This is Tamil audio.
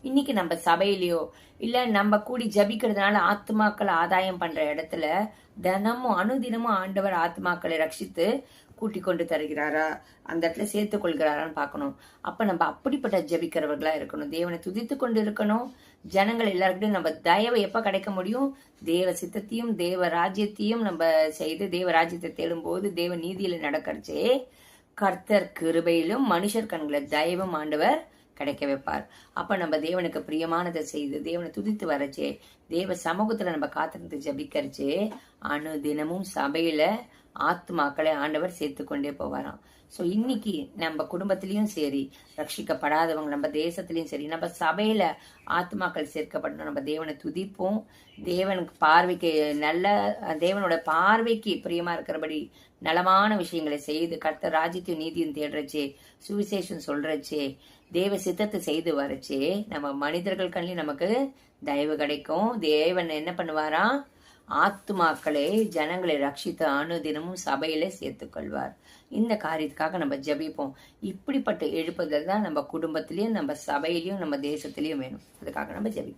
இன்னைக்கு நம்ம சபையிலயோ இல்ல நம்ம கூடி ஜபிக்கிறதுனால ஆத்மாக்களை ஆதாயம் பண்ற இடத்துல தினமும் அனுதினமும் ஆண்டவர் ஆத்மாக்களை ரட்சித்து கூட்டி கொண்டு தருகிறாரா, அந்த இடத்துல சேர்த்து கொள்கிறாரான்னு பார்க்கணும். அப்ப நம்ம அப்படிப்பட்ட ஜபிக்கிறவர்களா இருக்கணும். தேவனை துதித்து கொண்டு இருக்கணும். ஜனங்கள் எல்லாருக்கிட்டையும் நம்ம தயவை எப்ப கிடைக்க முடியும்? தேவ சித்தத்தையும் தேவ ராஜ்யத்தையும் நம்ம செய்து தேவ ராஜ்யத்தை தேடும் போது தேவ நீதியில நடக்கிறச்சே கர்த்தர் கிருபையிலும் மனுஷர் கண்களை தயவும் ஆண்டவர் கிடைக்க வைப்பார். அப்ப நம்ம தேவனுக்கு பிரியமானதை செய்து தேவனை துதித்து வரச்சே தேவ சமூகத்துல நம்ம காத்திருந்து ஜபிக்கிறச்சே தினமும் சபையில ஆத்மாக்களை ஆண்டவர் சேர்த்து கொண்டே போவாராம். சோ இன்னைக்கு நம்ம குடும்பத்திலயும் சரி, ரட்சிக்கப்படாதவங்க நம்ம தேசத்திலயும் சரி, நம்ம சபையில ஆத்மாக்கள் சேர்க்கப்படணும். நம்ம தேவனை துதிப்போம். தேவனுக்கு பார்வைக்கு தேவனோட பார்வைக்கு பிரியமா இருக்கிறபடி நலமான விஷயங்களை செய்து கர்த்தர் ராஜ்யத்தையும் நீதியும் தேடுறச்சே, சுவிசேஷம் சொல்றச்சே, தேவ சித்தத்தை செய்து வரச்சே நம்ம மனிதர்கள் கண்ணிலும் நமக்கு தயவு கிடைக்கும். தேவன் என்ன பண்ணுவாராம்? ஆத்துமாக்களை ஜனங்களை ரட்சித்து அனுதினமும் சபையில சேர்த்துக் கொள்வார். இந்த காரியத்துக்காக நம்ம ஜபிப்போம். இப்படிப்பட்ட எழுப்புதல் தான் நம்ம குடும்பத்திலயும் நம்ம சபையிலயும் நம்ம தேசத்திலயும் வேணும். அதுக்காக நம்ம ஜபிப்போம்.